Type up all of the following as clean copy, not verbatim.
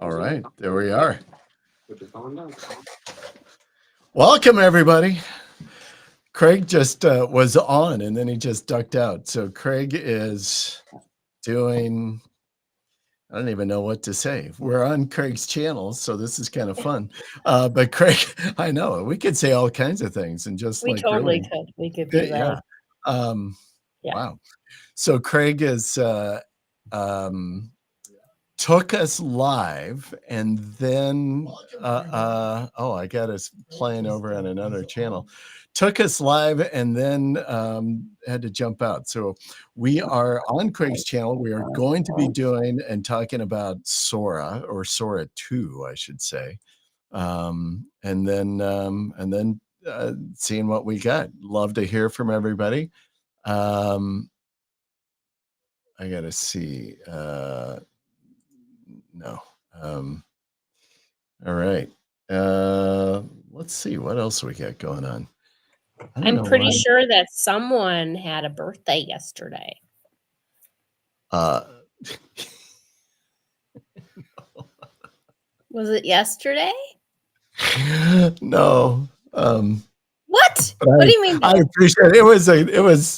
All right, there we are. Welcome, everybody. Craig just was on and then he just ducked out. So Craig is doing, I don't even know what to say. We're on Craig's channel, so this is kind of fun. But Craig, I know we could say all kinds of things and just We like totally really, could. We could be yeah. like, yeah. Wow. So Craig is took us live and then oh, I got us playing over on another channel. Took us live and then had to jump out. So we are on Craig's channel. We are going to be doing and talking about Sora, or Sora 2, I should say. And then seeing what we got. Love to hear from everybody. I gotta see. No. All right. Let's see what else we got going on. I'm pretty sure that someone had a birthday yesterday. Was it yesterday? No. What? What do you mean? I appreciate it. It was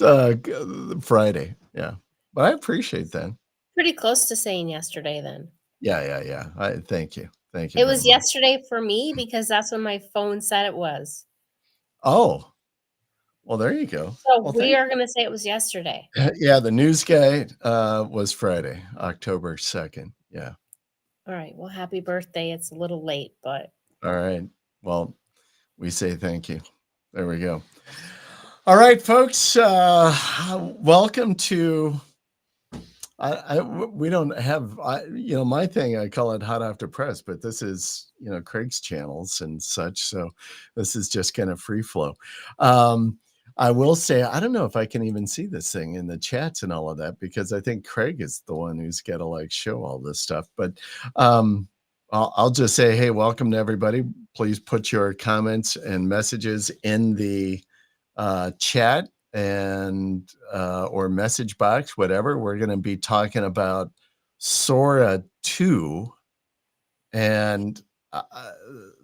Friday. Yeah, but I appreciate that. Pretty close to saying yesterday then. Yeah. Thank you. It was yesterday for me because that's when my phone said it was. Oh, well, there you go. So well, we are going to say it was yesterday. Yeah, the news guy was Friday, October 2nd. Yeah. All right. Well, happy birthday. It's a little late, but. All right. Well, we say thank you. There we go. All right, folks. Welcome to. We don't have. My thing. I call it Hot After Press, but this is Craig's channels and such. So this is just kind of free flow. I will say I don't know if I can even see this thing in the chats and all of that because I think Craig is the one who's got to show all this stuff. But I'll just say, hey, welcome to everybody. Please put your comments and messages in the chat and or message box, whatever. We're going to be talking about Sora 2. And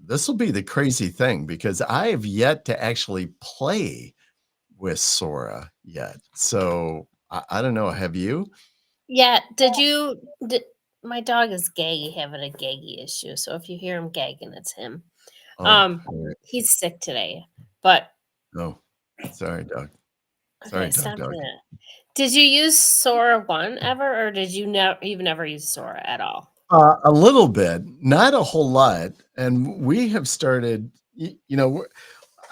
this will be the crazy thing because I have yet to actually play with Sora yet. So I don't know. Have you? Yeah. My dog is gaggy, having a gaggy issue. So if you hear him gagging, it's him. Right. He's sick today, but. Oh, sorry, dog. Sorry, stop that. Did you use Sora 1 ever, or did you've never used Sora at all? A little bit, not a whole lot. And we have started,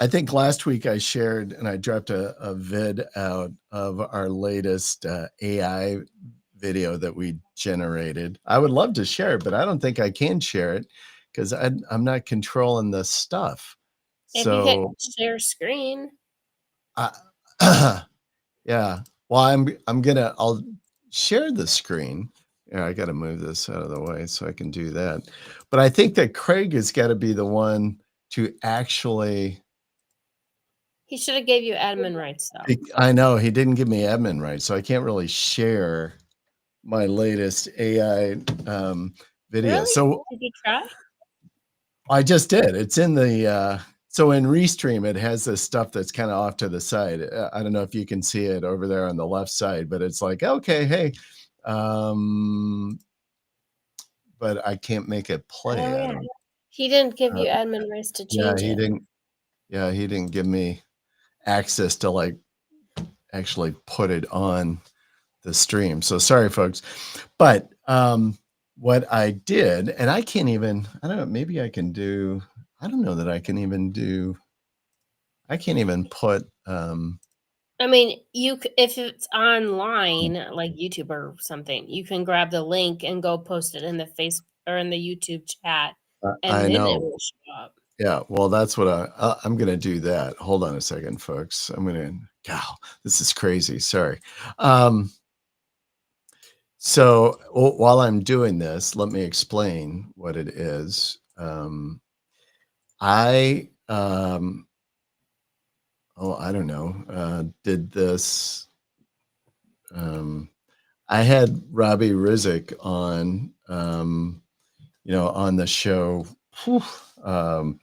I think last week I shared and I dropped a vid out of our latest AI video that we generated. I would love to share it, but I don't think I can share it because I'm not controlling the stuff. If you hit share screen. Yeah. Well, I'll share the screen. Yeah, I got to move this out of the way so I can do that. But I think that Craig has got to be the one to actually. He should have gave you admin rights, though. I know he didn't give me admin rights, so I can't really share my latest AI video. Really? So did you try? I just did. It's in the. So in Restream, it has this stuff that's kind of off to the side. I don't know if you can see it over there on the left side, but it's like, okay, hey. But I can't make it play. Oh, yeah. He didn't give you admin rights to change it. He didn't give me access to actually put it on the stream. So sorry, folks. But what I did, and I can't even, I don't know, maybe I can do, I don't know that I can even do, I can't even put. I mean, if it's online, like YouTube or something, you can grab the link and go post it in the Facebook or in the YouTube chat, and then it will show up. Yeah, well, that's what I'm going to do that. Hold on a second, folks. I'm going to, this is crazy. Sorry. So while I'm doing this, let me explain what it is. I don't know, did this. I had Robbie Rizek on, on the show, whew, on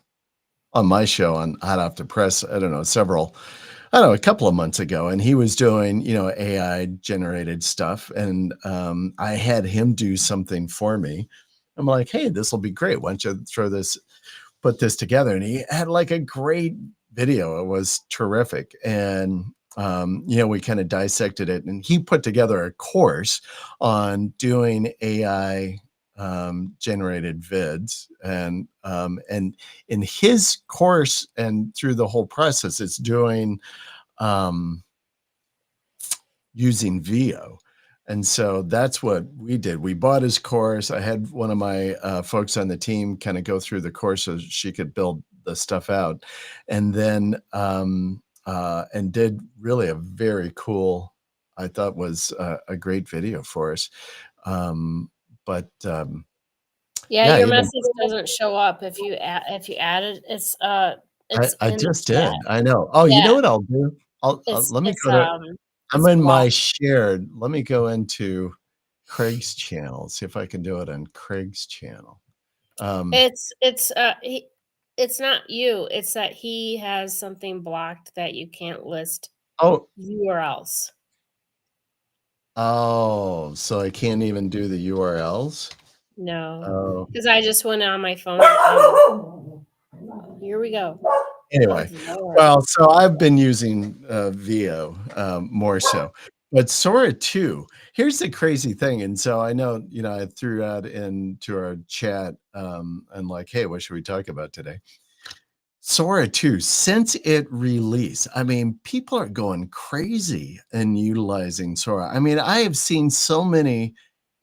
my show on Hot Off the Press, I don't know, a couple of months ago, and he was doing, AI generated stuff, and I had him do something for me. I'm like, hey, this will be great. Why don't you put this together? And he had like a great video. It was terrific. And we kind of dissected it, and he put together a course on doing AI generated vids, and in his course and through the whole process, it's doing um, using VO. And so that's what we did. We bought his course. I had one of my folks on the team kind of go through the course so she could build the stuff out, and then and did really a very cool, I thought was a great video for us. But Yeah, yeah, your message doesn't show up if you add it. It's I in the just chat. did. I know. Oh, you Yeah, know what I'll do? Let me it's go to. I'm it's in my blocked. shared. Let me go into Craig's channel. See if I can do it on Craig's channel. It's not you. It's that he has something blocked that you can't list Oh, URLs. so I can't even do the URLs. No, Oh, because I just went on my phone. Here we go. anyway, Good Lord. well, so I've been using VO more so, but Sora too. Here's the crazy thing, and so I know, I threw out into our chat, and like, hey, what should we talk about today? Sora 2, since it released, I mean, people are going crazy and utilizing Sora. I mean, I have seen so many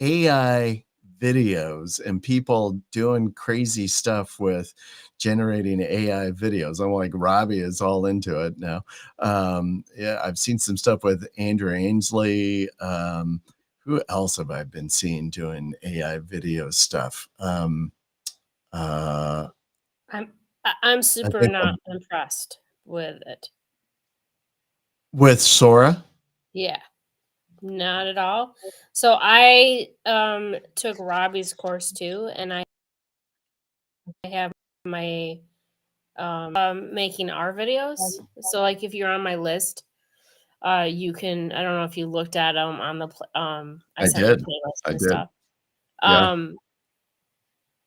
AI videos and people doing crazy stuff with generating AI videos. I'm like, Robbie is all into it now. Yeah, I've seen some stuff with Andrew Ainsley. Who else have I been seeing doing AI video stuff? Uh, I'm I super think not impressed with it. with Sora. Yeah, not at all. So I took Robbie's course too, and I have my making our videos. So like if you're on my list, you can, I don't know if you looked at them on the I I sent you did. playlists I and did. stuff. Yeah.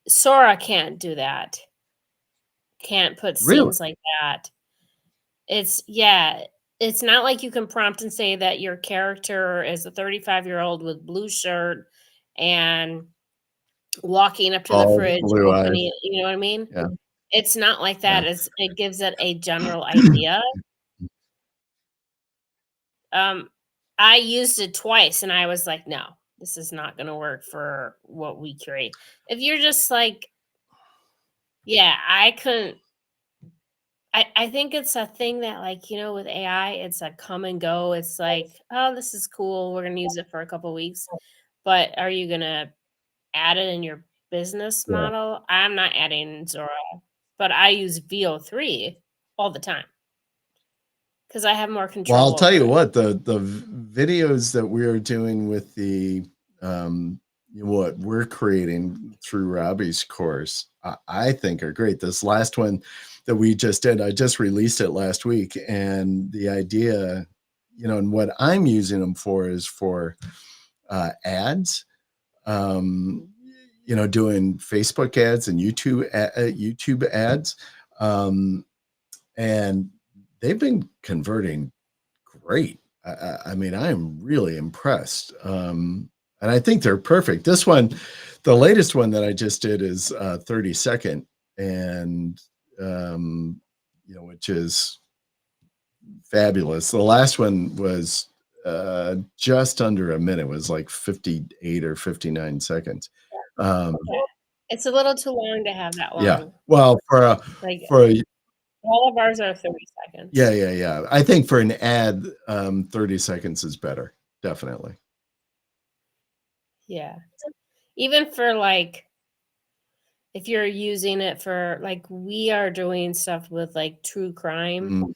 Sora can't do that. Can't put Really? scenes like that. It's not like you can prompt and say that your character is a 35-year-old with blue shirt and walking up to the All fridge, blue eyes. opening it, you know what I mean? Yeah. It's not like Yeah. that. It gives it a general idea. I used it twice and I was like, no, this is not gonna work for what we create. If you're just like, yeah, I couldn't. I think it's a thing that, like, with AI, it's a come and go. It's like, oh, this is cool. We're gonna use it for a couple weeks, but are you gonna add it in your business Yeah. model? I'm not adding Zora, but I use VO3 all the time because I have more Well, I'll control tell over you it. what, the videos that we are doing with um, what we're creating through Robbie's course, I think are great. This last one that we just did, I just released it last week, and the idea, and what I'm using them for is for ads. Um, doing Facebook ads and YouTube ads, um, and they've been converting great. I mean, I am really impressed, and I think they're perfect. This one, the latest one that I just did is 30-second, and which is fabulous. The last one was just under a minute. It was like 58 or 59 seconds. Um, Yeah. It's a little too long to have that yeah. long. Well, Like, for a all of ours are 30 yeah, seconds. yeah, yeah. I think for an ad, 30 seconds is better. Definitely. Yeah. Even for, like, if you're using it for, like, we are doing stuff with, like, true crime, Mhm,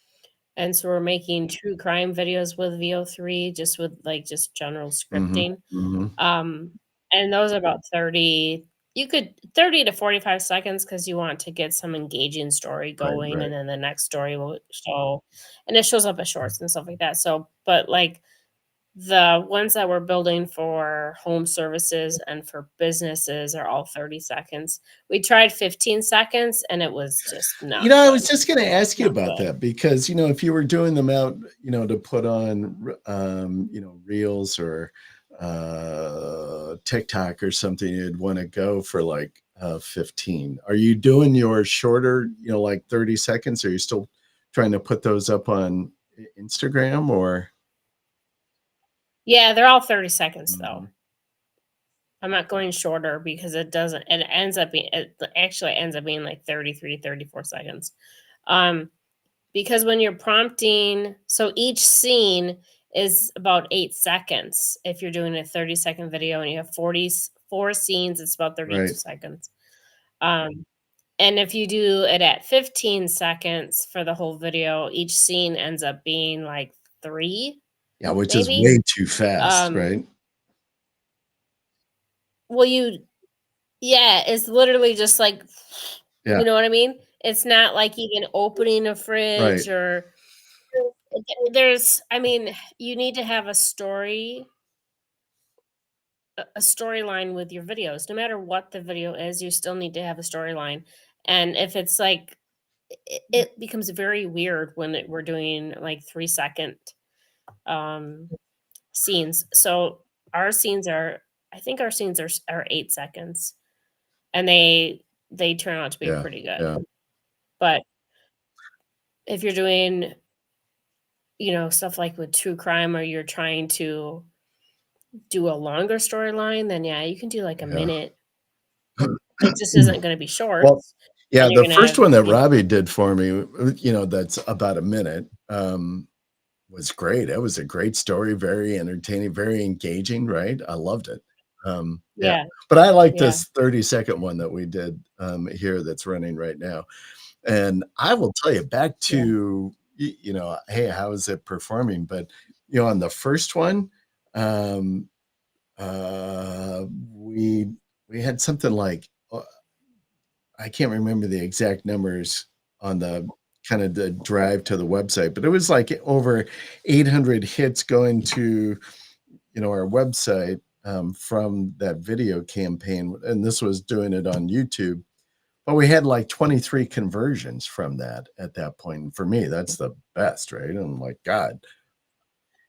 and so we're making true crime videos with VO3 just with, like, just general mhm, scripting. mhm. Um, and those are about 30. you could 30 to 45 seconds because you want to get some engaging story Right, going, right. and then the next story will show, and it shows up as shorts and stuff like that. So, but like the ones that we're building for home services and for businesses are all 30 seconds. We tried 15 seconds and it was just not I good. was just gonna ask you Not about good. that because, if you were doing them out, to put on, reels or, TikTok or something, you'd wanna go for, like, 15. Are you doing your shorter, like 30 seconds? Are you still trying to put those up on Instagram or? Yeah, they're all 30 seconds though. Mhm. I'm not going shorter because it doesn't, it ends up being, it actually ends up being like 33, 34 seconds. Um, because when you're prompting, so each scene is about 8 seconds. If you're doing a 30-second video and you have 44 scenes, it's about 32 Right. seconds. Um, and if you do it at 15 seconds for the whole video, each scene ends up being like three, Yeah, which is maybe. way too fast, Um, right? well, yeah, it's literally just like, Yeah, you know what I mean? It's not like even opening a fridge right. or there's, I mean, you need to have a story, a storyline with your videos. No matter what the video is, you still need to have a storyline. And if it's like, it becomes very weird when we're doing like 3 second um, scenes. So our scenes are, I think our scenes are 8 seconds, and they turn out to be Yeah, pretty good. yeah. But if you're doing, stuff like with true crime, or you're trying to do a longer storyline, then yeah, you can do like a Yeah. minute. It just isn't going to be Well, shorts, yeah, and you're the going to first have, one that Robbie did for me, that's about a minute, was great. It was a great story, very entertaining, very engaging, right? I loved it. Yeah, yeah, but I like yeah, this 30-second one that we did, here that's running right now, and I will tell you back yeah. to, "Hey, how is it performing?" But, on the first one, um, uh, we we had something like, I can't remember the exact numbers on the kind of the drive to the website, but it was like over 800 hits going to, our website, from that video campaign, and this was doing it on YouTube. But we had like 23 conversions from that at that point. And for me, that's the best, right? And I'm like, God,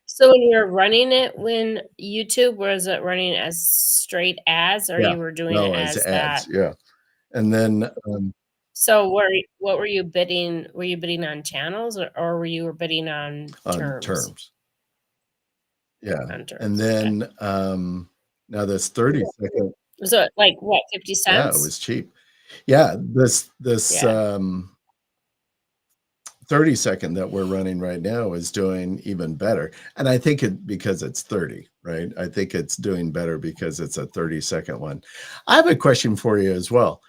So when you're running it, when YouTube, was it running as straight ads, or yeah, you were doing it no, as as ads, that? yeah. And then, So what were you bidding? Were you bidding on channels, or were you bidding on on terms? terms, yeah. On And terms. Okay. then, now this 30-second, Was it like what, 50 yeah, it cents? was cheap. Yeah, this, Yeah. 30-second that we're running right now is doing even better, and I think it because it's 30, right? I think it's doing better because it's a 30-second one. I have a question for you as well.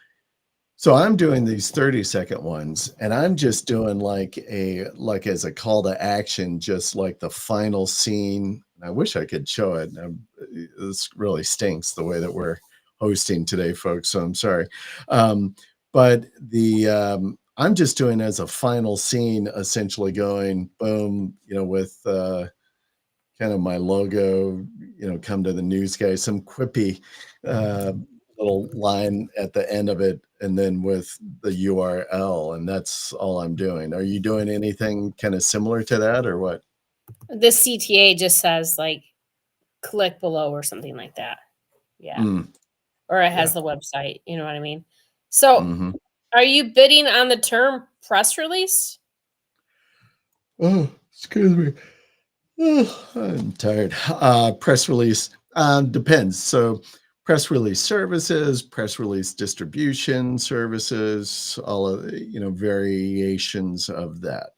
So I'm doing these 30-second ones, and I'm just doing like as a call to action, just like the final scene. I wish I could show it. This really stinks the way that we're hosting today, folks. So I'm sorry. But I'm just doing as a final scene, essentially going boom, with kind of my logo, come to the news guy, some quippy uh, little line at the end of it, and then with the URL, and that's all I'm doing. Are you doing anything kind of similar to that or what? The CTA just says like click below or something like that. Yeah. Mm, Or it yeah. has the website, you know what I mean? So, Hmm. are you bidding on the term press release? Oh, excuse me. Oh, I'm tired. Press release depends. So, press release services, press release distribution services, all of variations of that.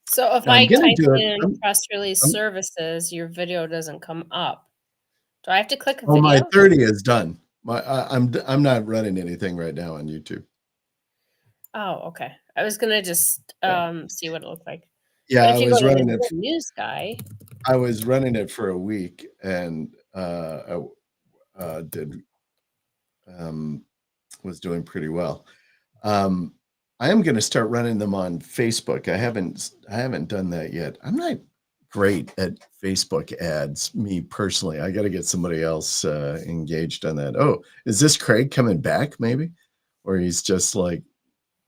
So if Now I'm I gonna type do it. in press release I'm services, your video doesn't come up. Do I have to click a Oh, my video? 30 is done. I'm not running anything right now on YouTube. Oh, okay. I was gonna just Yeah. see what it looked like. Yeah, But I if you go was to running it the news guy, I was running it for a week and, I did was doing pretty well. I am going to start running them on Facebook. I haven't done that yet. I'm not great at Facebook ads, me personally. I got to get somebody else engaged on that. Oh, is this Craig coming back maybe? Or he's just like,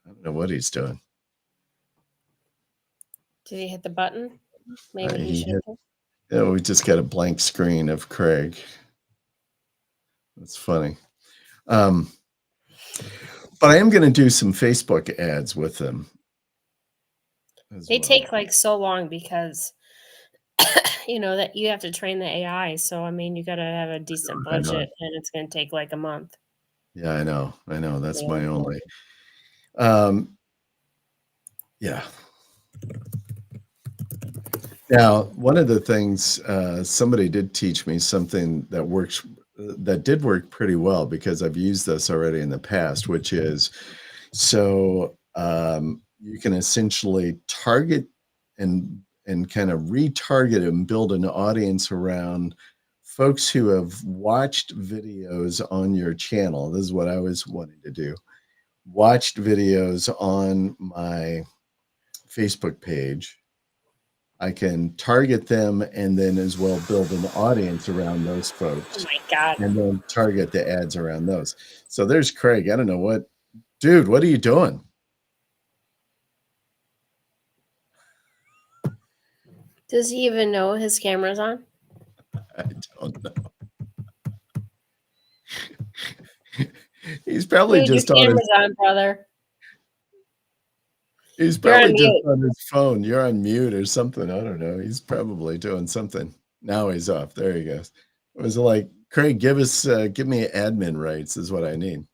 I don't know what he's doing. Did he hit the button? Maybe he should have. Yeah, we just got a blank screen of Craig. That's funny. But I am going to do some Facebook ads with them. They take like so long because you know that you have to train the AI. So I mean, you got to have a decent budget, and it's going to take like a month. Yeah, I know. That's my only. Yeah. Now, one of the things somebody did teach me something that did work pretty well because I've used this already in the past, which is you can essentially target and kind of retarget and build an audience around folks who have watched videos on your channel. This is what I was wanting to do. Watched videos on my Facebook page. I can target them and then as well build an audience around those folks. Oh my God. And then target the ads around those. So there's Craig. I don't know what, dude, what are you doing? Does he even know his camera's on? I don't know. He's probably just your camera's on, brother. He's probably just on his phone. You're on mute or something. I don't know. He's probably doing something. Now he's off. There he goes. It was like, Craig, give me admin rights is what I need.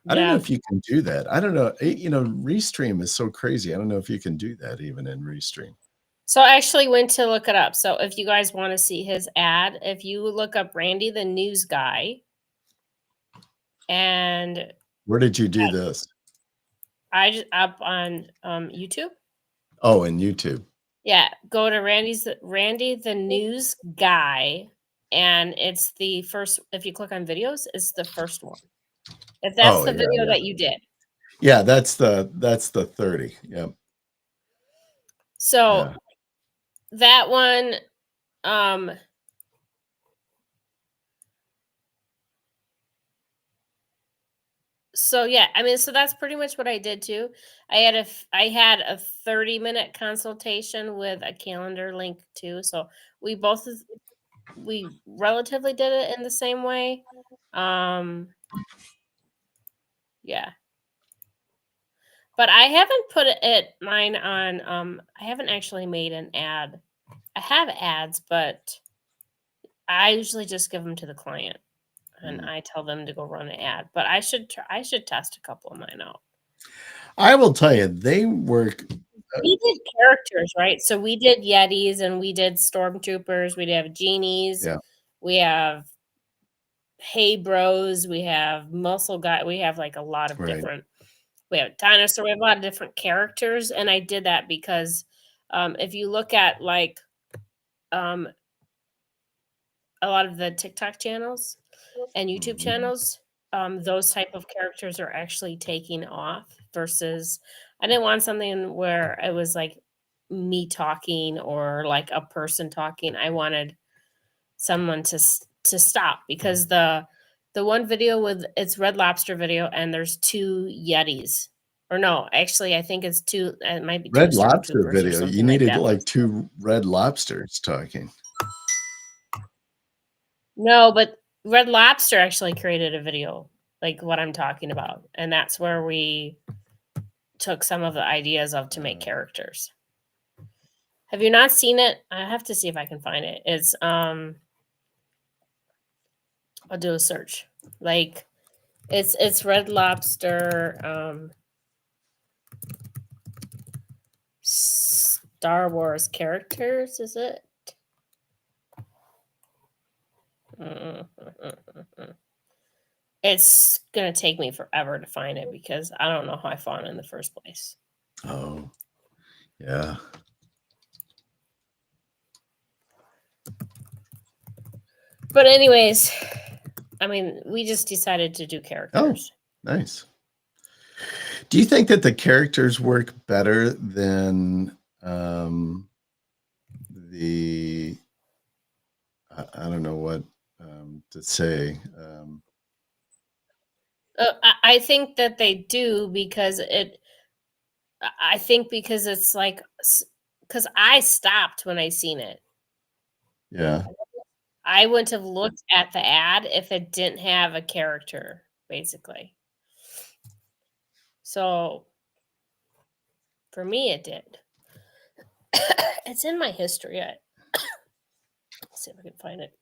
I don't know if you can do that. I don't know. Restream is so crazy. I don't know if you can do that even in Restream. So I actually went to look it up. So if you guys want to see his ad, if you look up Randy the News Guy, and where did you do this? I just up on YouTube. Oh, in YouTube. Yeah, go to Randy the News Guy, and it's the first. If you click on videos, it's the first one. If that's the video that you did. Yeah, that's the 30. Yep. So that one, so yeah, I mean, so that's pretty much what I did too. I had a 30-minute consultation with a calendar link too. So we relatively did it in the same way. Yeah. But I haven't put mine on I haven't actually made an ad. I have ads, but I usually just give them to the client and I tell them to go run an ad. But I should test a couple of mine out. I will tell you, they work. We did characters, right? So we did Yetis and we did stormtroopers, we have genies, we have Hey Bros, we have Muscle Guy, we have like a lot of different. We have dinosaur. We have a lot of different characters, and I did that because if you look at like a lot of the TikTok channels and YouTube channels, those type of characters are actually taking off. Versus, I didn't want something where it was like me talking or like a person talking. I wanted someone to stop because the one video with it's Red Lobster video and there's 2 Yetis. Or no, actually, I think it's 2. It might be 2 Red Lobster video. You needed like 2 red lobsters talking. No, but Red Lobster actually created a video like what I'm talking about, and that's where we took some of the ideas of to make characters. Have you not seen it? I have to see if I can find it. It's I'll do a search. Like it's Red Lobster Star Wars characters, is it? It's gonna take me forever to find it because I don't know how I found it in the first place. Oh, yeah. But anyways, I mean, we just decided to do Oh, characters. nice. Do you think that the characters work better than the I don't know what to say. I think that they do because I think because it's like, because I stopped when I seen it. Yeah. I wouldn't have looked at the ad if it didn't have a character, basically. So for me, it did. It's in my history. Let's see if I can find it.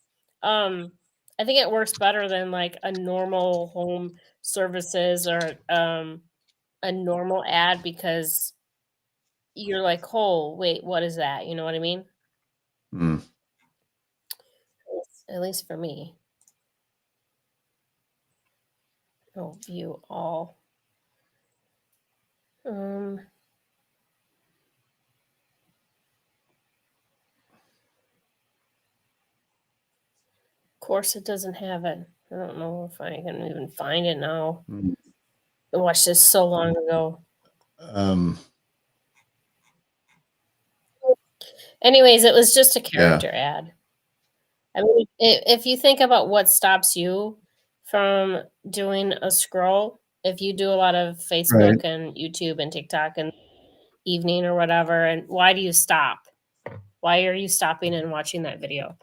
I think it works better than like a normal home services or a normal ad because you're like, oh, wait, what is that? You know what I mean? Mm. At least for me. Oh, view all. Of course, it doesn't have it. I don't know if I can even find it now. Mm. I watched this so long ago. Um, Anyways, it was just a yeah. character ad. I mean, if you think about what stops you from doing a scroll, if you do a lot of Right. Facebook and YouTube and TikTok and evening or whatever, and why do you stop? Why are you stopping and watching that video?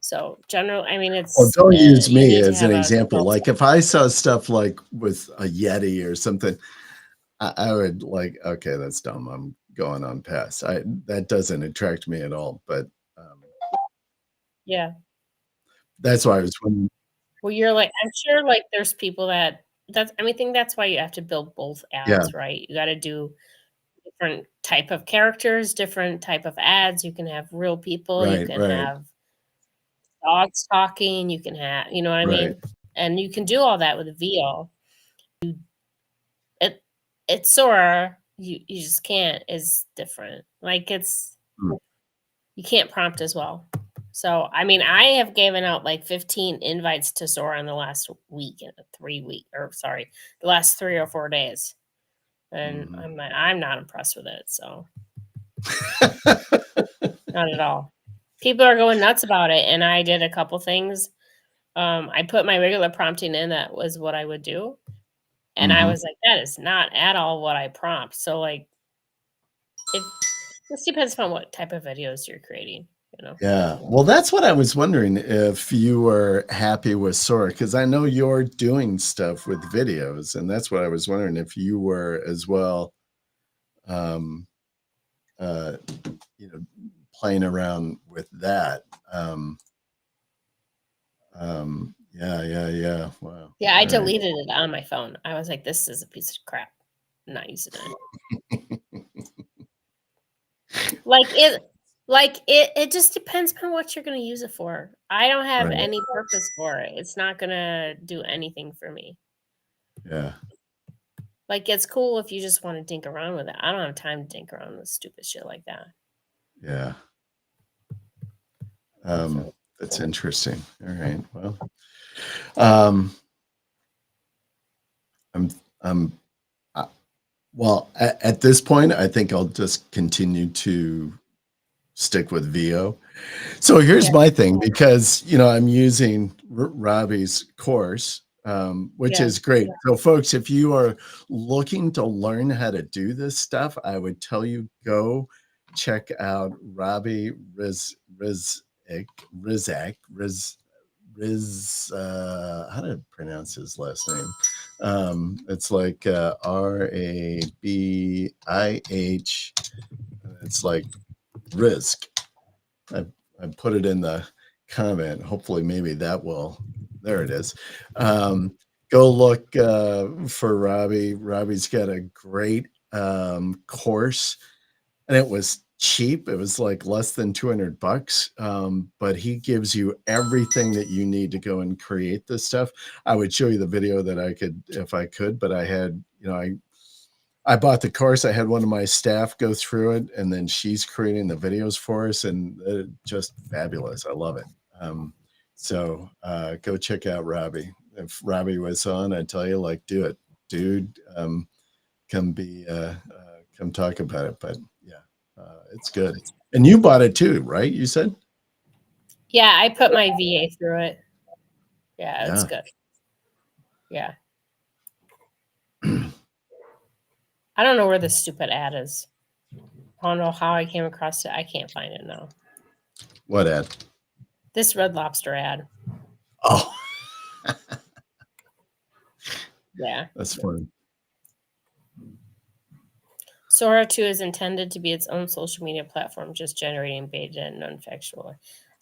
So, general, I mean, Well, it's don't use you me need to as an have a example. health. Like if I saw stuff like with a Yeti or something, I would like, okay, that's dumb. I'm going on past. That doesn't attract me at all. But Yeah. that's why I was wondering. Well, you're like, I'm sure like there's people that's I mean, I think that's why you have to build both Yeah. ads, right? You got to do different type of characters, different type of ads. You can have real people, you Right. can Right. have dogs talking, you can have, you know what I Right. mean? And you can do all that with VO. It it's Sora, you just can't is different. Like Mm. you can't prompt as well. So, I mean, I have given out like 15 invites to Sora in the last week, 3 week, or sorry, the last 3 or 4 days, and Mhm. I'm not impressed with it. So, not at all. People are going nuts about it, and I did a couple things. I put my regular prompting in. That was what I would do, and I Mhm. was like, that is not at all what I prompt. So, like, if this depends upon what type of videos you're creating, you know. Yeah. Well, that's what I was wondering if you were happy with Sora, because I know you're doing stuff with videos, and that's what I was wondering if you were as well, um, uh, you know, playing around with that. Yeah, yeah, yeah. Wow. Yeah, I All right. deleted it on my phone. I was like, "This is a piece of crap. I'm not using it." Like, it just depends on what you're gonna use it for. I don't have Right. any purpose for it. It's not gonna do anything for me. Yeah. Like, it's cool if you just wanna dink around with it. I don't have time to dink around with stupid shit like that. Yeah. So That's interesting. All right. Well, um, I'm, I'm, uh, well, at this point, I think I'll just continue to stick with VO. So here's yeah, my thing, because I'm using Robbie's course, which yeah. is great. So folks, if you are looking to learn how to do this stuff, I would tell you go check out Robbie Riz, how to pronounce his last name. It's like Rabih. It's like Risk. I put it in the comment. Hopefully, maybe that will. There it is. Go look for Robbie. Robbie's got a great course, and it was cheap. It was like less than $200, but he gives you everything that you need to go and create this stuff. I would show you the video that I could if I could, but I had, I bought the course. I had one of my staff go through it, and then she's creating the videos for us, and just fabulous. I love it. So go check out Robbie. If Robbie was on, I'd tell you, like, do it, dude. Come be, come talk about it. But yeah, it's good. And you bought it too, right? You said? Yeah, I put my VA through it. Yeah, it's Yeah. good. Yeah. I don't know where this stupid ad is. I don't know how I came across it. I can't find it now. What ad? This Red Lobster ad. Oh, Yeah. that's funny. Sora 2 is intended to be its own social media platform, just generating beta and non-factual.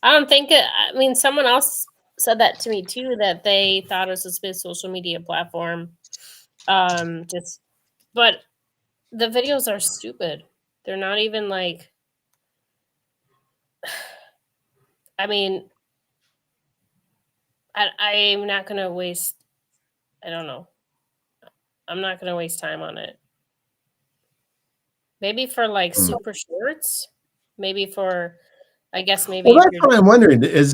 I don't think it, I mean, someone else said that to me too, that they thought it was supposed to be a social media platform. Just, but the videos are stupid. They're not even like, I mean, I'm not going to waste, I don't know. I'm not going to waste time on it. Maybe for like super shorts, maybe for, I guess maybe Well, if that's you're what I'm wondering. Is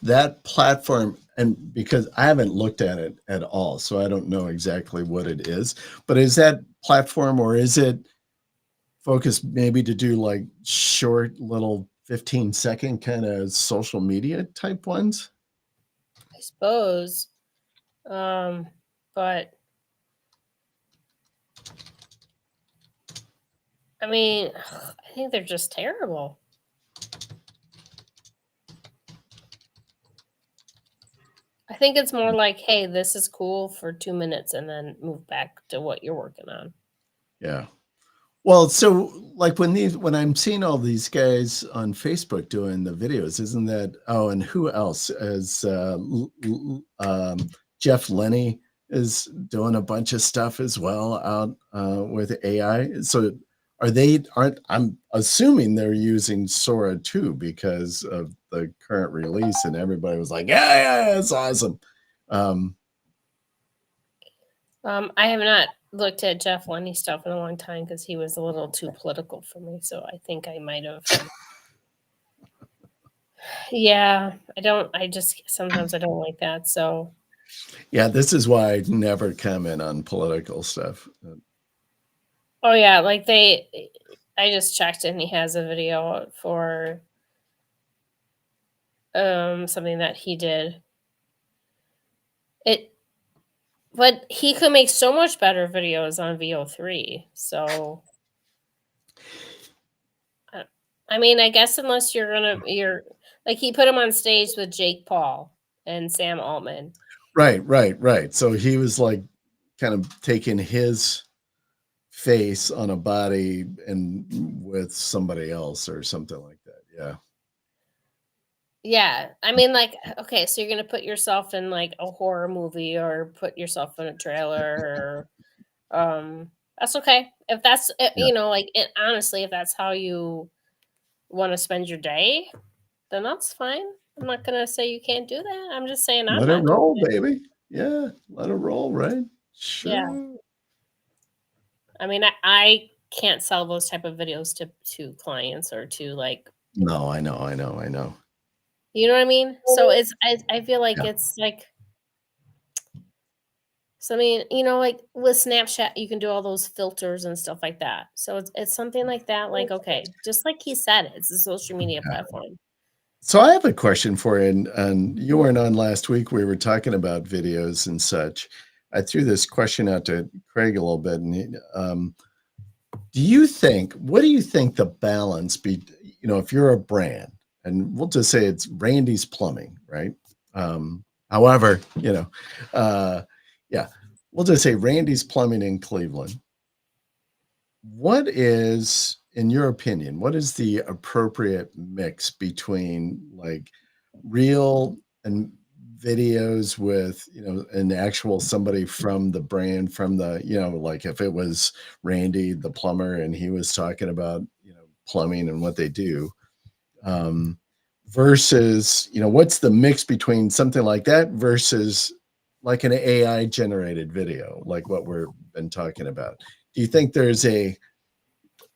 that platform, and because I haven't looked at it at all, so I don't know exactly what it is, but is that platform, or is it focused maybe to do like short little 15-second kind of social media type ones? I suppose. But I mean, I think they're just terrible. I think it's more like, hey, this is cool for 2 minutes and then move back to what you're working on. Yeah. Well, so like when I'm seeing all these guys on Facebook doing the videos, isn't that, oh, and who else is Jeff Lenny is doing a bunch of stuff as well out with AI. So aren't I'm assuming they're using Sora too because of the current release, and everybody was like, yeah, it's awesome. I have not looked at Jeff Lenny stuff in a long time because he was a little too political for me. So I think I might have. Yeah, I just sometimes I don't like that. So Yeah, this is why I never comment on political stuff. oh yeah, like I just checked and he has a video for something that he did. But he could make so much better videos on VO3. So I mean, I guess unless you're like he put him on stage with Jake Paul and Sam Altman. Right. So he was like kind of taking his face on a body and with somebody else or something like that. Yeah. Yeah. I mean, like, okay, so you're gonna put yourself in like a horror movie or put yourself in a trailer or that's okay. If that's Yeah. like honestly, if that's how you want to spend your day, then that's fine. I'm not gonna say you can't do that. I'm just saying I'm Let it not doing roll, it. baby. Yeah. Let it roll, right? Yeah. Sure. I mean, I can't sell those type of videos to clients or to like, No, I know. you know what I mean? So I feel like Yeah. it's like, so I mean, like with Snapchat, you can do all those filters and stuff like that. So it's something like that. Like, okay, just like he said, it's a social media Yeah. platform. So I have a question for you, and you weren't on last week. We were talking about videos and such. I threw this question out to Craig a little bit, and what do you think the balance if you're a brand, and we'll just say it's Randy's Plumbing, right? However, yeah, we'll just say Randy's Plumbing in Cleveland. What is, in your opinion, what is the appropriate mix between like real and videos with, an actual somebody from the brand, from the, like if it was Randy the plumber and he was talking about, plumbing and what they do, um, versus, what's the mix between something like that versus like an AI generated video, like what we've been talking about? Do you think there's a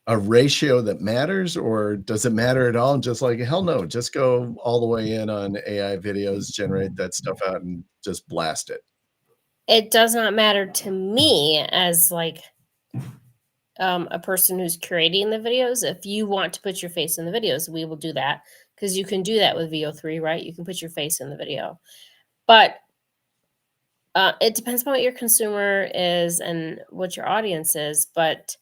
a ratio that matters, or does it matter at all? And just like, hell no, just go all the way in on AI videos, generate that stuff out, and just blast it. It does not matter to me as like a person who's creating the videos. If you want to put your face in the videos, we will do that because you can do that with VO3, right? You can put your face in the video, but it depends on what your consumer is and what your audience is. But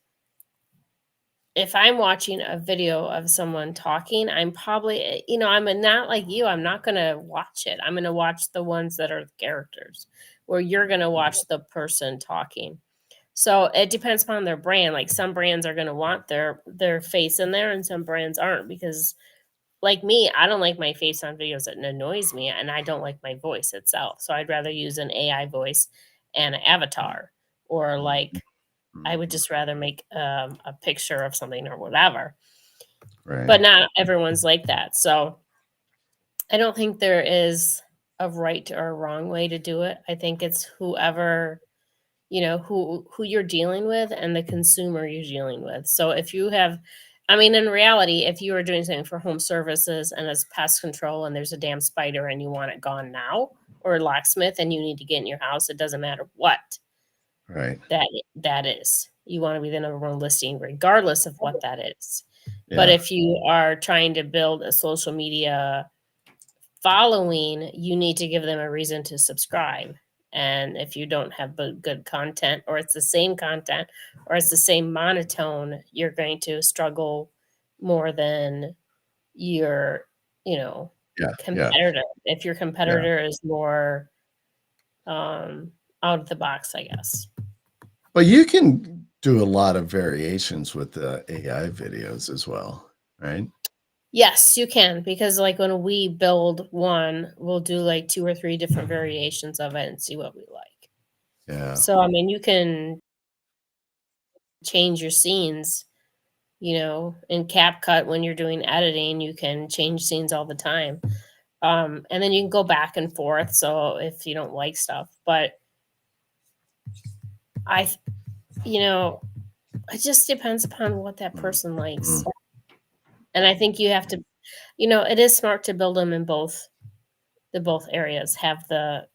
if I'm watching a video of someone talking, I'm probably, I'm not like you. I'm not going to watch it. I'm going to watch the ones that are the characters, where you're going to watch the person talking. So it depends upon their brand. Like some brands are going to want their face in there, and some brands aren't, because like me, I don't like my face on videos. It annoys me, and I don't like my voice itself. So I'd rather use an AI voice and an avatar, or like I would Mhm. just rather make a picture of something or whatever. Right. But not everyone's like that. So I don't think there is a right or a wrong way to do it. I think it's whoever, who you're dealing with and the consumer you're dealing with. So if you have, I mean, in reality, if you are doing something for home services and it's pest control and there's a damn spider and you want it gone now, or a locksmith and you need to get in your house, it doesn't matter what Right. that is. You want to be the number one listing regardless of what that is. But Yeah. if you are trying to build a social media following, you need to give them a reason to subscribe. And if you don't have good content, or it's the same content, or it's the same monotone, you're going to struggle more than your, Yeah. Yeah. competitor. If your Yeah. competitor is more out of the box, I guess. But you can do a lot of variations with the AI videos as well, right? Yes, you can, because like when we build one, we'll do like 2 or 3 different variations of it and see what we like. Yeah. So, I mean, you can change your scenes, in CapCut when you're doing editing, you can change scenes all the time. And then you can go back and forth, so if you don't like stuff, but I you know, it just depends upon what that Mm, person likes. mm, And I think you have to, it is smart to build them in both areas. Have the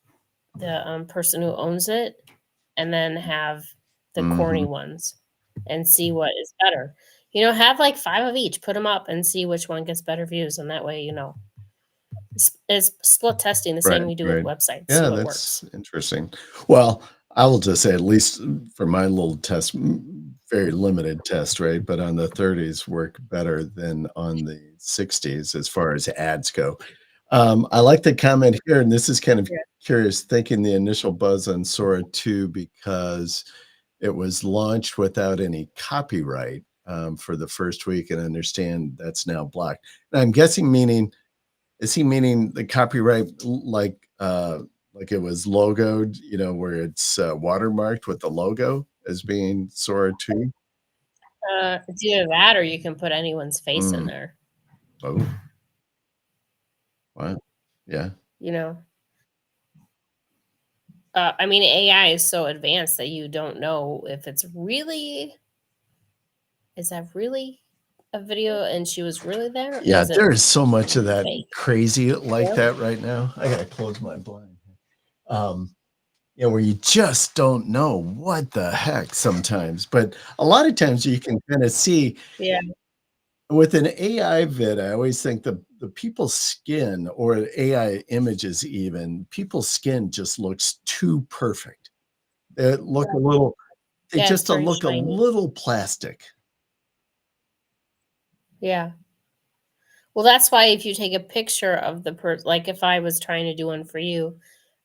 person who owns it, and then have the corny mhm. ones, and see what is better. Have like 5 of each, put them up and see which one gets better views, and that way, it's split testing the Right, same we do with right. websites, see Yeah, what that's works. interesting. Well, I will just say, at least for my little test, very limited test, right? But on the 30s work better than on the 60s as far as ads go. I like the comment here, and this is kind of Yeah. curious, thinking the initial buzz on Sora 2 because it was launched without any copyright for the first week, and I understand that's now blocked. And I'm guessing meaning is he meaning the copyright like it was logoed, where it's watermarked with the logo as being Sora 2? It's either that or you can put anyone's face in Mm. there, Oh, wow. Yeah. you know? I mean, AI is so advanced that you don't know if it's really is that really a video and she was really there, or Yeah, is it there is so much of that fake? crazy like Yeah. that right now. I gotta close my blind. Um, where you just don't know what the heck sometimes, but a lot of times you can kinda see Yeah. with an AI vid, I always think the people's skin or AI images even, people's skin just looks too perfect. They Yeah, it's just very look a shiny. little plastic. Yeah. Well, that's why if you take a picture of the like if I was trying to do one for you,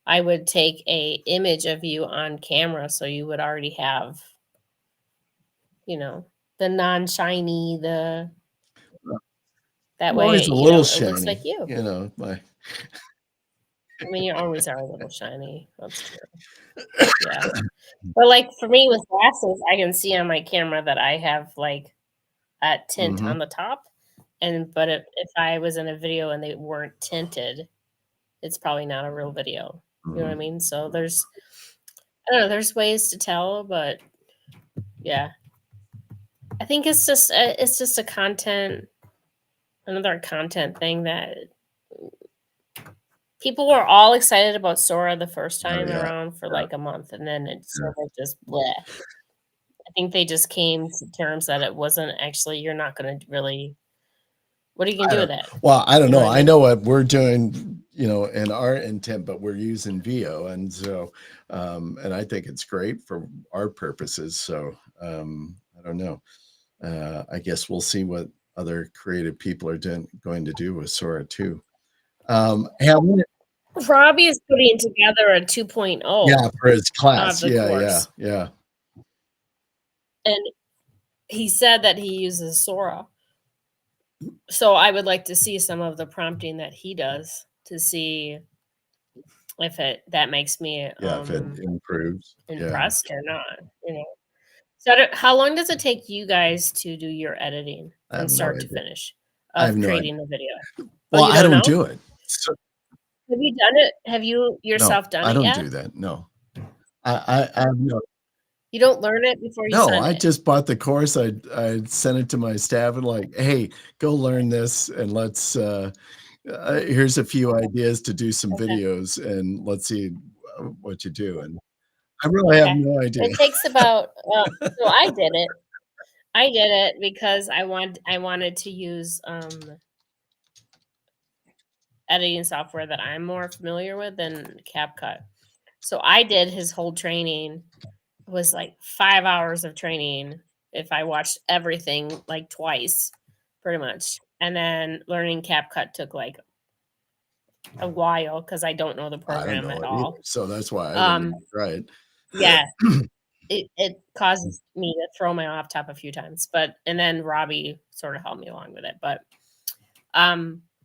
I would take a image of you on camera, so you would already have, you know, the non-shiny, the that I'm always way, a little it looks shiny, like you. my I mean, your always are a little shiny. That's true. Yeah. But like for me with glasses, I can see on my camera that I have like a tint Mhm, on the top. And but if I was in a video and they weren't tinted, it's probably not a real video. You know what I mhm. mean? So I don't know, there's ways to tell, but yeah. I think it's just a another content thing that people were all excited about Sora the first Oh, time yeah. around for Yeah. like a month, and then it Yeah. sort of just bleh. I think they just came to terms that it wasn't actually you're not gonna really what are you gonna do with it? I don't You know know. what I I mean? know what we're doing, in our intent, but we're using VO, and so, and I think it's great for our purposes. So, I don't know. I guess we'll see what other creative people are going to do with Sora too. Hey, Robbie is putting together a 2.0 yeah, for his of class. the Yeah, yeah, course, yeah. and he said that he uses Sora. So I would like to see some of the prompting that he does to see if that makes me Yeah, if it improves. Yeah, impressed or not, you know. So how long does it take you guys to do your editing I from have no start to idea. finish I have of no idea. creating the video? Oh, Well, you I don't don't know? do it. So, Have you done it? Have you no, yourself done I it don't yet? do that. No. I have no. You don't learn it before you No, send I it. just bought the course. I sent it to my staff and like, "Hey, go learn this and let's, here's a few ideas to do some Okay. videos and let's see what you do." And I really have Okay. no idea. It takes about so I did it. I did it because I wanted to use editing software that I'm more familiar with than CapCut. So I did his whole training. It was like 5 hours of training if I watched everything like twice, pretty much. And then learning CapCut took like a while because I don't know the I don't program know at it either, all. so that's why I didn't Um, even try it. yeah, it causes me to throw my off top a few times, but and then Robbie sort of helped me along with it. But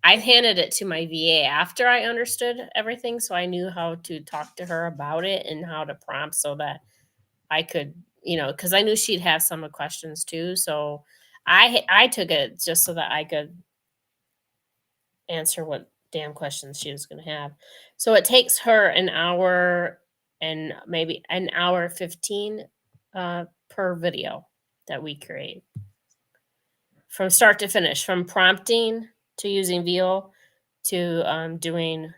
I handed it to my VA after I understood everything, so I knew how to talk to her about it and how to prompt so that I could, because I knew she'd have some questions too. So I took it just so that I could answer what damn questions she was going to have. So it takes her an hour and maybe an hour 15 per video that we create from start to finish, from prompting to using VO to doing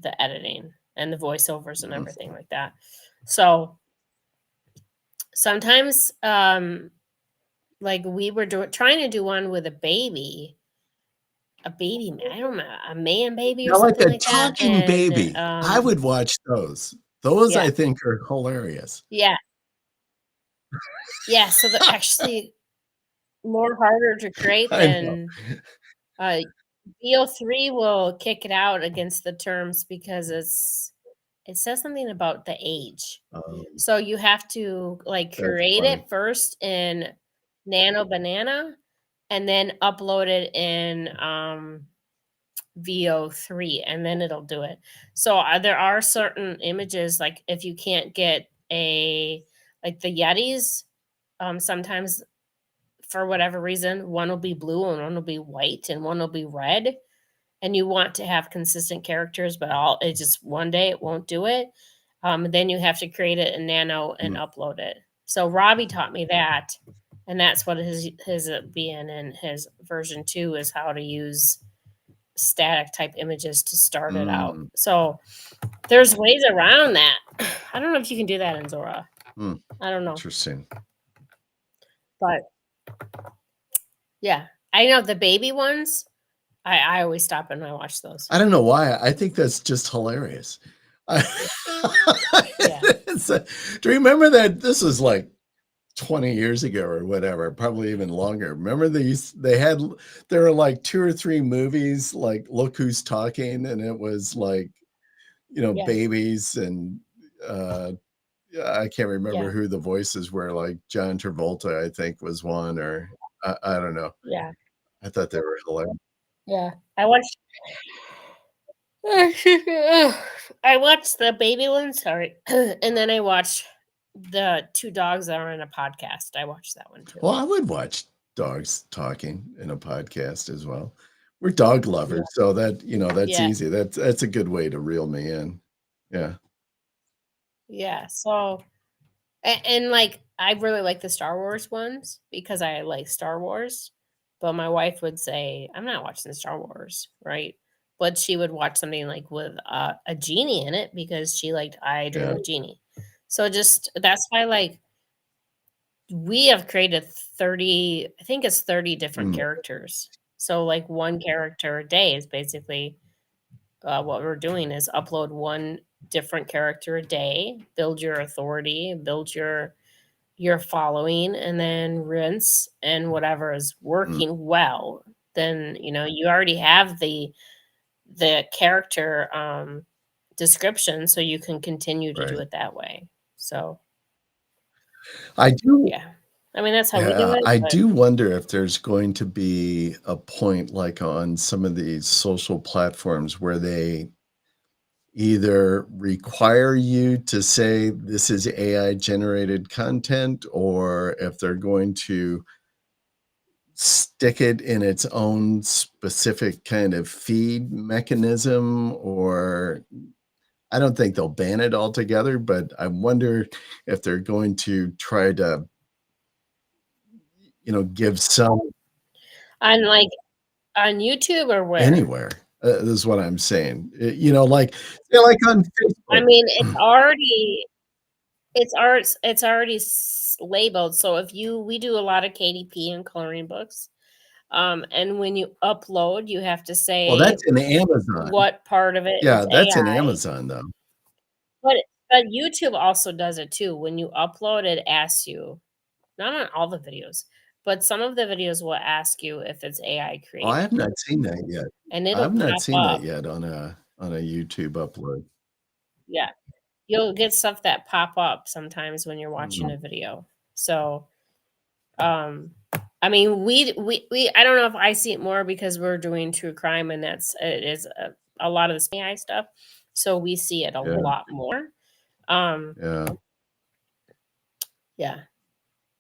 the editing and the voiceovers and Mhm. everything like that. So sometimes, like we were trying to do one with a baby, I don't know, a man baby or Now, like something a like that. talking And baby, I would watch those. Those yeah, I think are hilarious. yeah, yeah. So they're actually more harder to create I know. than uh, VO3 will kick it out against the terms because it says something about the age. Um, So you have to like that's create funny. it first in Nano Banana and then upload it in VO3 and then it'll do it. So there are certain images like if you can't get a like the Yetis, sometimes for whatever reason, one will be blue and one will be white and one will be red. And you want to have consistent characters, but all it just one day it won't do it. Then you have to create it in Nano and Mm, upload it. So Robbie taught me that, and that's what his being in his version 2 is how to use static type images to start it out. mm, So there's ways around that. I don't know if you can do that in Zora. mm, I don't know, interesting. but yeah, I know the baby ones. I always stop and I watch those. I don't know why, I think that's just hilarious. I Yeah, it's do you remember that this was, like, 20 years ago or whatever, probably even longer. Remember there were, like, 2 or 3 movies, like, Look Who's Talking, and it was, like, yeah, babies and, uh, yeah, I can't remember yeah, who the voices were, like, John Travolta, I think, was one, or I don't know. yeah, I thought they were hilarious. yeah. I watched. I watched the baby one, sorry, and then I watched the 2 dogs that are in a podcast. I watched that one too. Well, I would watch dogs talking in a podcast as well. We're dog Yeah, lovers, so that's yeah, easy. That's a good way to reel me in. Yeah. yeah. So and like I really like the Star Wars ones because I like Star Wars, but my wife would say, "I'm not watching Star Wars," right? But she would watch something, like, with a genie in it because she liked I Dream Yeah. of Jeannie. So just that's why, like, we have created 30, I think it's 30 different Mm, characters. So, like, 1 character a day is basically, what we're doing is upload 1 different character a day, build your authority, build your following, and then rinse, and whatever is mm, working well, then, you already have the character, description, so you can continue to do right. it that way. So, I do yeah. I mean, that's how we do Yeah, it, I but do wonder if there's going to be a point, like, on some of these social platforms where they either require you to say this is AI generated content, or if they're going to stick it in its own specific kind of feed mechanism, or I don't think they'll ban it altogether, but I wonder if they're going to try to, give some on, like, on YouTube or where? anywhere, is what I'm saying. Like, like on I Facebook. mean, it's already labeled, so if you we do a lot of KDP and coloring books, and when you upload, you have to Well, say that's in Amazon. what part of it is Yeah, that's in AI. Amazon, though. But but YouTube also does it too. When you upload, it asks you, not on all the videos, but some of the videos will ask you if it's AI Oh, I created, have not seen that yet. and I it'll have not pop seen that up. yet on a YouTube upload. Yeah, you'll get stuff that pop up sometimes when you're watching Mm, a video. So, um, I mean, we I don't know if I see it more because we're doing true crime, and it is a lot of the AI stuff, so we see it a yeah, lot more. Um, yeah. yeah.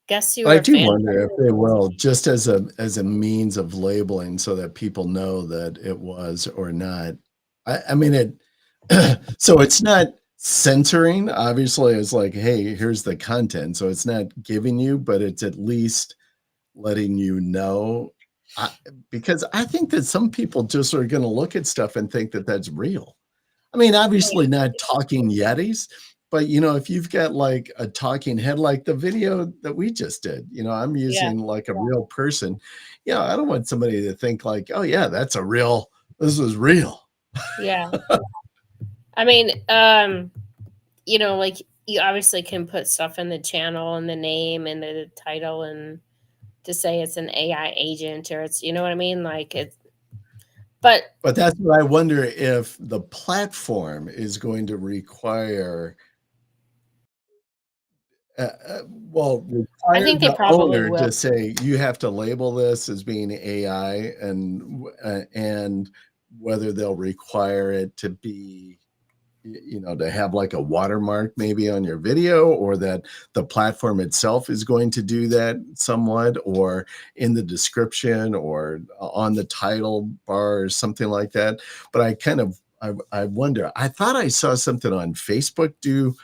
Guess you But I were a do fan of wonder if they will, just as a means of labeling so that people know that it was or not. I mean, so it's not censoring, obviously, it's like, "Hey, here's the content," so it's not giving you, but it's at least letting you know. I Because I think that some people just are gonna look at stuff and think that that's real. I mean, Oh, obviously not talking Yetis, but, if you've got, like, a talking head like the video that we just did, I'm yeah, using, like, a real person. I don't want somebody to think like, "Oh, yeah, this is real." yeah. I mean, like, you obviously can put stuff in the channel and the name and the title and to say it's an AI agent or it's, you know what I mean? Like, but But that's what I wonder, if the platform is going to require, I require think they the probably owner will. to say, "You have to label this as being AI," and whether they'll require it to be, to have, like, a watermark maybe on your video, or that the platform itself is going to do that somewhat, or in the description, or on the title bar, or something like that. But I wonder. I thought I saw something on Facebook do,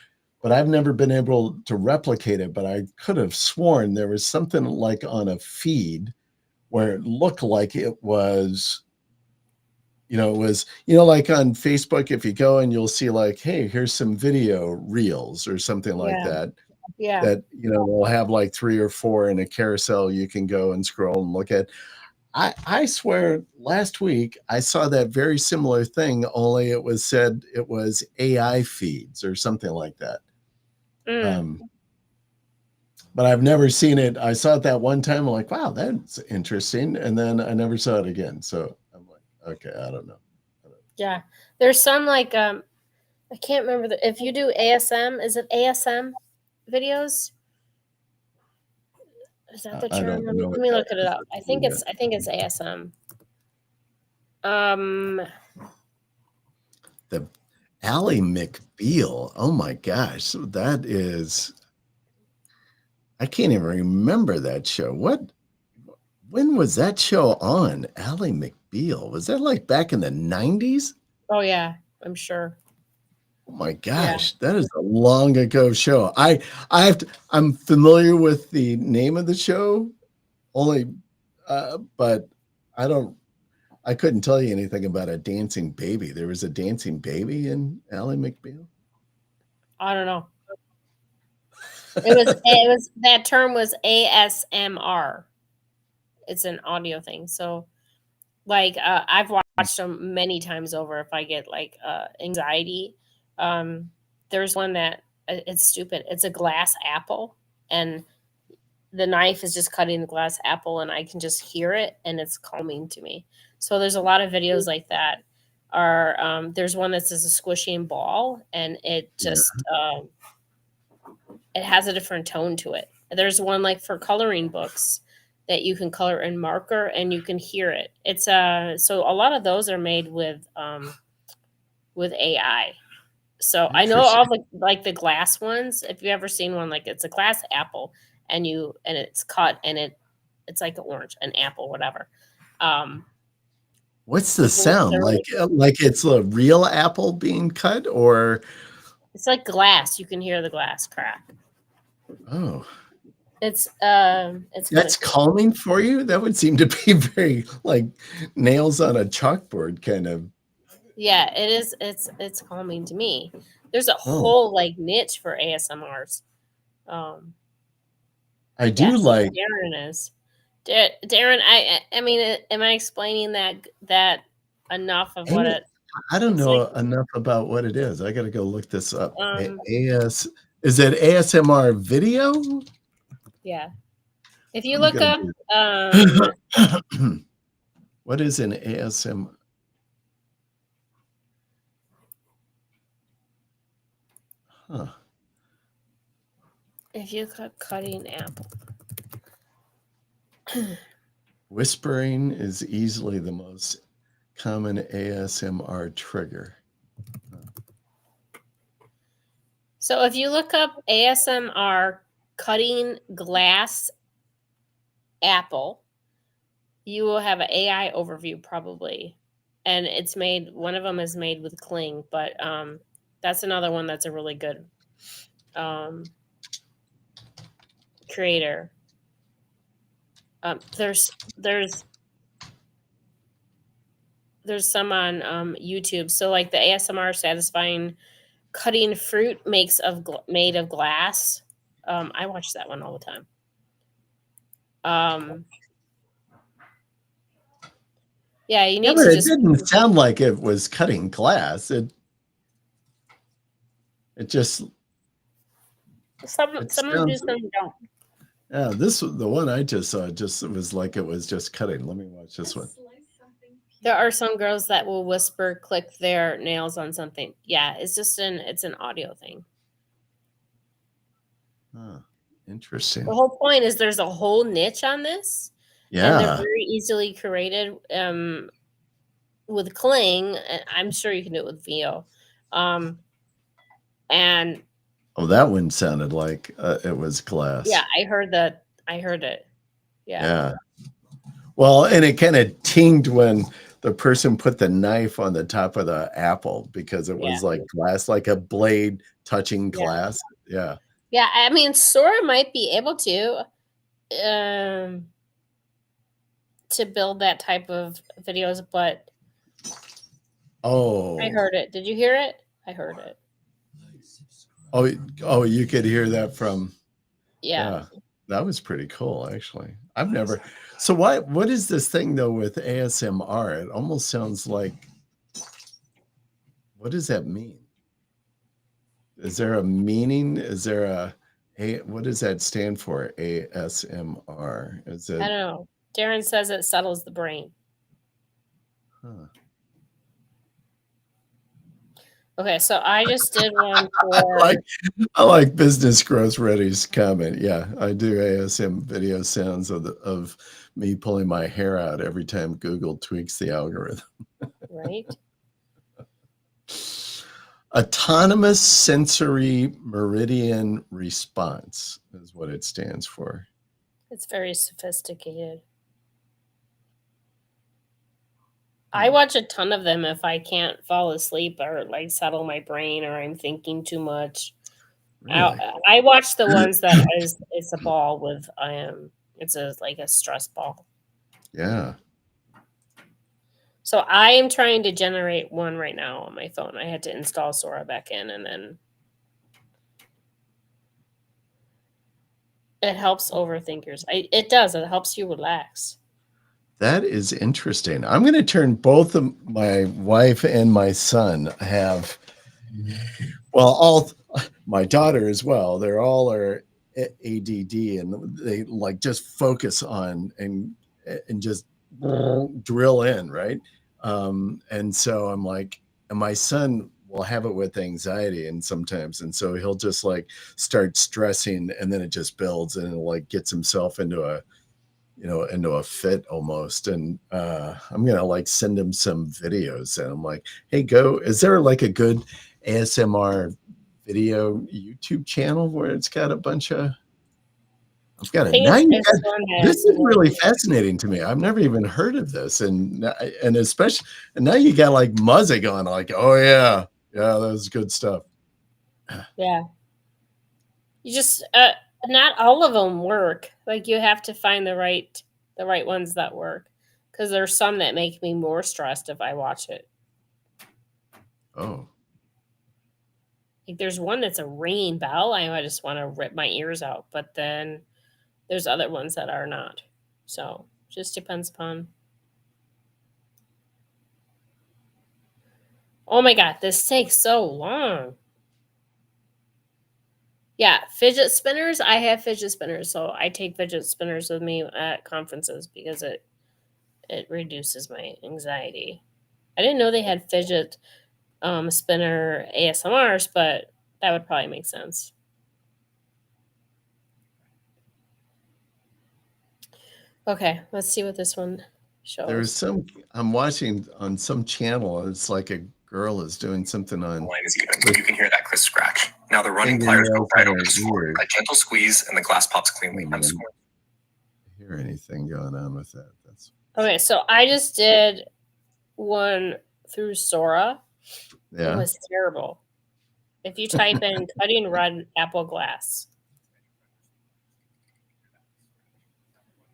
but I've never been able to replicate it, but I could have sworn there was something like on a feed where it looked like like on Facebook, if you go and you'll see, like, "Hey, here's some video reels," or something like Yeah, that, yeah, that, will have, like, 3 or 4 in a carousel you can go and scroll and look at. I swear last week I saw that very similar thing, only it was said it was AI feeds or something like that. mm, Um, but I've never seen it. I saw it that one time, I'm like, "Wow, that's interesting," and then I never saw it again, so I'm like, "Okay, I don't know." yeah. There's some, like, I can't remember if you do ASM, is it ASM videos? Is that the I term? don't Let me know what let me that look it is. up. I think it's ASM. Um, The Ally McBeal, oh my gosh, so that is, I can't even remember that show. When was that show on? Ally McBeal, was that, like, back in the '90s? oh, yeah, I'm sure. Oh my Yeah, gosh, that is a long ago show. I'm familiar with the name of the show only, but I don't I couldn't tell you anything about a dancing baby. There was a dancing baby in Ally McBeal? I don't know. It was that term was ASMR. It's an audio thing. So like I've watched them many times over if I get like anxiety. Um there's one that it's stupid. It's a glass apple and the knife is just cutting the glass apple and I can just hear it and it's calming to me. So there's a lot of videos like that. Are there's one that says a squishing ball and it Yeah. just it has a different tone to it. There's one like for coloring books that you can color in marker and you can hear it. It's so a lot of those are made with AI. So I know all Interesting. the like the glass ones. If you ever seen one, like it's a glass apple and it's cut and it's like an orange, an apple, whatever. Um, What's the people sound? they're really Like it's a real apple being cut or it's like glass. You can hear the glass crack. oh, It's kind of that's cool. calming for you? That would seem to be very like nails on a chalkboard kind of. Yeah, it is. It's calming to me. There's a Oh, whole like niche for ASMRs. Um, I yeah, do so like Darren is. Darren, I mean, am I explaining that enough of what A it? I don't It's like know enough about what it is. I gotta go look this up. um, AS is it ASMR video? yeah. If you I'm look gonna up do um, what is an ASM? Huh. if you look up cutting apple, Whispering is easily the most common ASMR trigger. so if you look up ASMR cutting glass apple, you will have an AI overview probably, and it's made. One of them is made with Kling, but that's another one that's a really good um, creator. There's some on YouTube. So like the ASMR satisfying cutting fruit makes of made of glass. I watch that one all the time. Um, yeah, you Yeah, need but to it just didn't sound like it was cutting glass. It just some it some of them do, sounds some don't. yeah, the one I just saw just it was like it was just cutting. Let me watch this one. There are some girls that will whisper, click their nails on something. Yeah, it's an audio thing. Huh, The interesting. whole point is there's a whole niche on this, and they're Yeah. very easily created. With Kling, I'm sure you can do it with VO. Um, and Oh, that one sounded like it was yeah, glass. I heard that. I heard it. Yeah, Yeah. Well, and it kind of tinged when the person put the knife on the top of the apple because it yeah, was like glass, like a blade touching yeah, glass. Yeah. yeah. I mean, Sora might be able um, to build that type of videos, but I Oh, heard it. Did you hear it? I heard it. oh, oh, you could hear that from, Yeah. yeah, that was pretty cool, actually. I've never, so what is this thing though with ASMR? It almost sounds like, what does that mean? Is there a meaning? Is there what does that stand for? ASMR. Is I it, don't know. Darren says it settles the brain. huh. Okay, so I just did one I for like I like Business Growth Ready's comment. Yeah, I do ASM video sounds of me pulling my hair out every time Google tweaks the algorithm. right. Autonomous sensory meridian response is what it stands for. It's very sophisticated. I watch a ton of them if I can't fall asleep or like settle my brain or I'm thinking too much. Really? I watch the ones that is it's a ball with it's a like a stress ball. Yeah. So I am trying to generate one right now on my phone. I had to install Sora back in, and then it helps overthinkers. It does. It helps you relax. That is interesting. I'm going to turn both of my wife and my son have, well, all my daughter as well. They're all are ADD, and they like just focus on and just drill in, right? And so I'm like, and my son will have it with anxiety and sometimes, and so he'll just like start stressing, and then it just builds, and it like gets himself into a into a fit almost. And I'm gonna like send him some videos, and I'm like, hey, go, is there like a good ASMR video YouTube channel where it's got a bunch of, I've got I it think now. it's one This that is really fascinating to me. I've never even heard of this, and especially, and now you got like Muzzy going like, oh yeah, that was good stuff. yeah. You just not all of them work. Like you have to find the right ones that work because there's some that make me more stressed if I watch it. Oh, Like there's one that's a ringing bell. I just want to rip my ears out. But then there's other ones that are not. So just depends upon. Oh my god, this takes so long. Yeah, fidget spinners. I have fidget spinners, so I take fidget spinners with me at conferences because it reduces my anxiety. I didn't know they had fidget spinner ASMRs, but that would probably make sense. Okay, let's see what this one there's shows. some, I'm watching on some channel. It's like a girl is doing something on. Line is even. You can hear that crisp scratch. Now the running pliers go fingernails right on over her the score. ears. A gentle squeeze and the glass pops cleanly. I I'm don't scoring. hear anything going on with that. That's Okay, so I just did one through Sora. It yeah. was terrible. If you type in cutting red apple glass.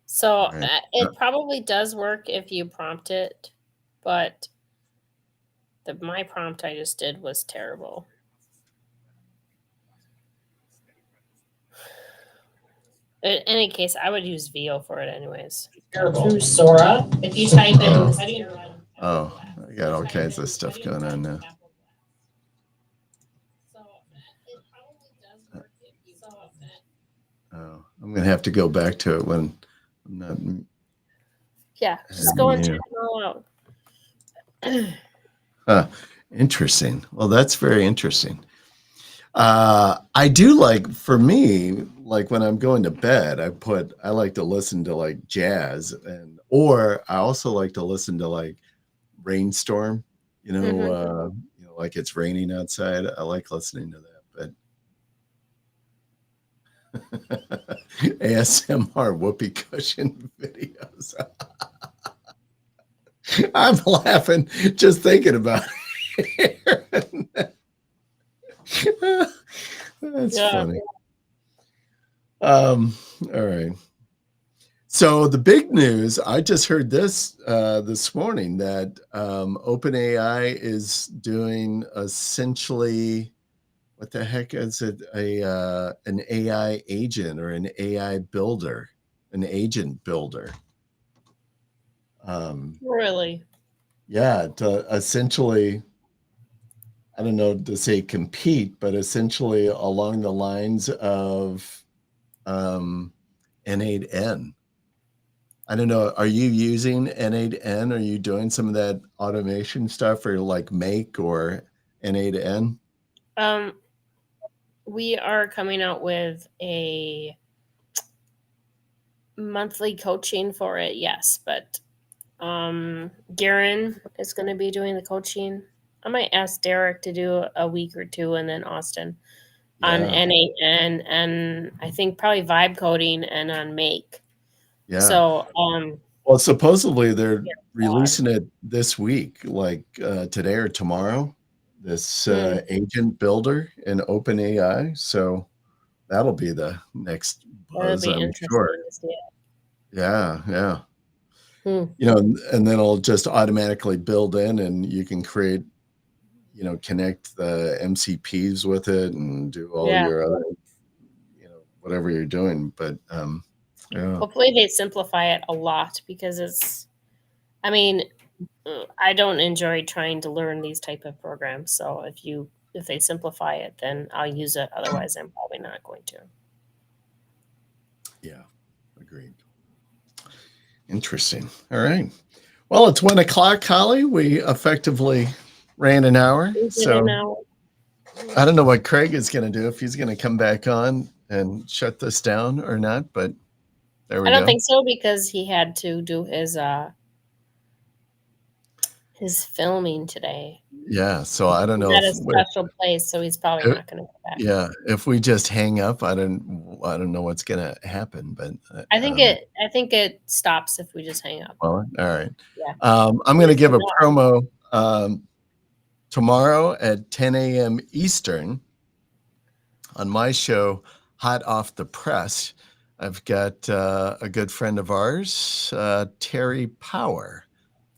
So Right. it probably does work if you prompt it, but my prompt I just did was terrible. In any case, I would use VO for it anyways. Through Sora, if you type in cutting red. Oh, I got all kinds of stuff going on now. Oh, I'm gonna have to go back to it when I'm not. Yeah, just go and check them all out. Interesting. Well, that's very interesting. I do like, for me, like when I'm going to bed, I like to listen to like jazz, or I also like to listen to like Rainstorm, like it's raining outside. I like listening to that, but ASMR whoopee cushion videos. I'm laughing just thinking about it. That's funny. All right. So the big news, I just heard this this morning that OpenAI is doing essentially, what the heck is it? An AI agent or an AI builder, an agent builder. Really? Yeah, to essentially, I don't know to say compete, but essentially along the lines of N8N. I don't know. Are you using N8N? Are you doing some of that automation stuff or like Make or N8N? We are coming out with a monthly coaching for it, yes, but Garen is going to be doing the coaching. I might ask Derek to do a week or two, and then Austin on N8N, and I think probably vibe coding and on Make. Yeah. So well, supposedly they're releasing it this week, like today or tomorrow. This agent builder in OpenAI. So that'll be the next buzz, be I'm interesting sure. to see it. Yeah, yeah. Hmm. You know, and then it'll just automatically build in, and you can create, you know, connect the MCPs with it and do all your other, you know, whatever you're doing. But yeah. Hopefully they simplify it a lot, because it's, I mean, I don't enjoy trying to learn these type of programs. So if they simplify it, then I'll use it. Otherwise, I'm probably not going to. Yeah, agreed. Interesting. All right. Well, it's 1 o'clock, Holly. We effectively ran an hour. So I don't know what Craig is going to do, if he's going to come back on and shut this down or not, but there we go. I don't think so, because he had to do his filming today. Yeah, so I don't know He's at if a special place, so he's probably not going to go back. Yeah, if we just hang up, I don't know what's going to happen, but I think it stops if we just hang up. Well, all right. Yeah. I'm going to give a promo tomorrow at 10 a.m. Eastern on my show, Hot Off the Press. I've got a good friend of ours, Terry Power,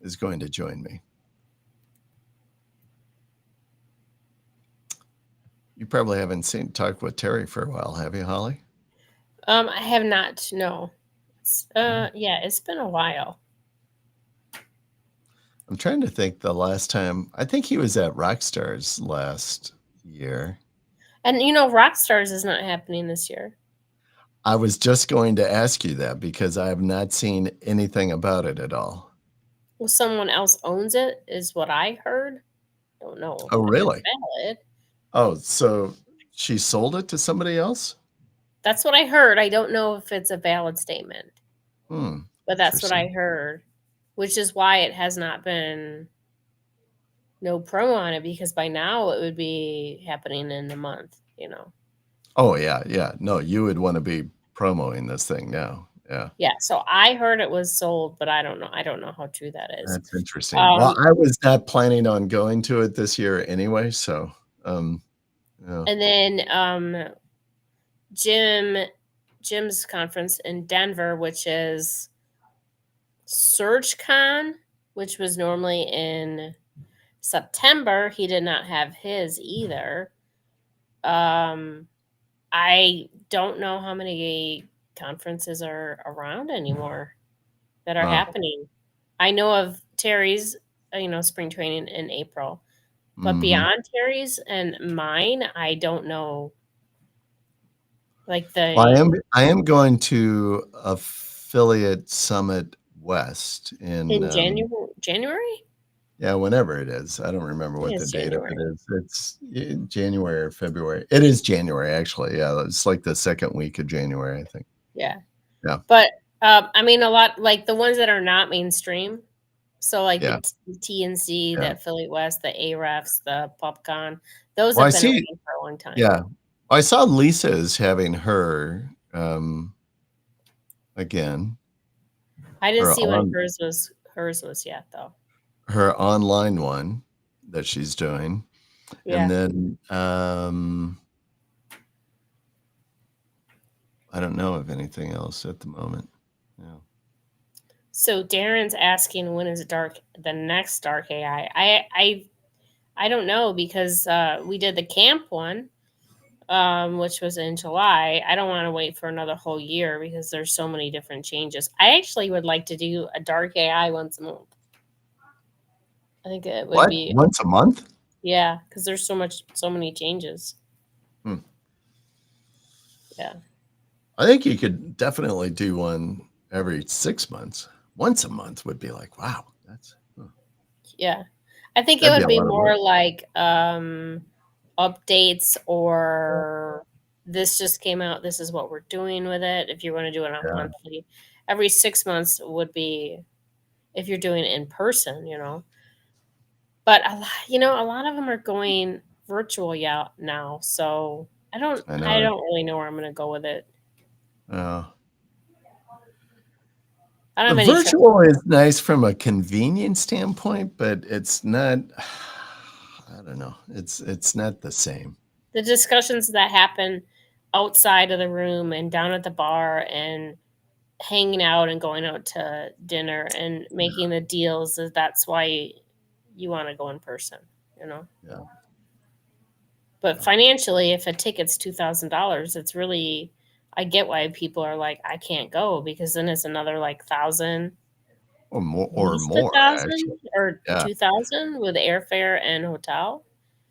is going to join me. You probably haven't talked with Terry for a while, have you, Holly? I have not. No. Yeah, it's been a while. I'm trying to think the last time. I think he was at Rockstars last year. And you know, Rockstars is not happening this year. I was just going to ask you that, because I have not seen anything about it at all. Well, someone else owns it, is what I heard. Don't know. Oh, really? If it's valid. Oh, so she sold it to somebody else? That's what I heard. I don't know if it's a valid statement. But that's what I heard, which is why it has not been no promo on it, because by now it would be happening in a month, you know. Oh, yeah, yeah. No, you would want to be promoting this thing now. Yeah. Yeah, so I heard it was sold, but I don't know. I don't know how true that is. That's interesting. Well, I was not planning on going to it this year anyway, so yeah. And then Jim's conference in Denver, which is SurgeCon, which was normally in September. He did not have his either. I don't know how many conferences are around anymore that are happening. I know of Terry's, spring training in April, but beyond Terry's and mine, I don't know. Like well, I am going to Affiliate Summit West in January. Yeah, whenever it is. I don't remember what the date of it is. It's January or February. It is January, actually. Yeah, it's like the second week of January, I think. Yeah. Yeah. But I mean, a lot, like the ones that are not mainstream. So like the TNC, the Affiliate West, the AREFs, the PopCon, those have been around for a long time. Yeah. I saw Lisa is having her again. I didn't see when hers was yet, though. Her online one that she's doing. Yeah. And then I don't know of anything else at the moment. Yeah. So Darren's asking, when is the next Dark AI? I don't know, because we did the camp one, which was in July. I don't want to wait for another whole year, because there's so many different changes. I actually would like to do a Dark AI once a month. I think it would be once a month. Yeah, because there's so many changes. Yeah, I think you could definitely do one every 6 months. Once a month would be like, wow, that's. Yeah, I think it would be more like updates, or this just came out, this is what we're doing with it. If you want to do it on monthly, every 6 months would be if you're doing it in person, But a lot of them are going virtual now, so I don't really know where I'm going to go with it. I I The don't have any trouble. virtual is nice from a convenience standpoint, but it's not, I don't know. It's not the same. The discussions that happen outside of the room and down at the bar and hanging out and going out to dinner and making the deals, that's why you want to go in person, you know? Yeah. But financially, if a ticket's $2,000, it's really, I get why people are like, I can't go, because then it's another like 1,000, Or more, at least a 1,000 actually. or Yeah. 2,000 with airfare and hotel.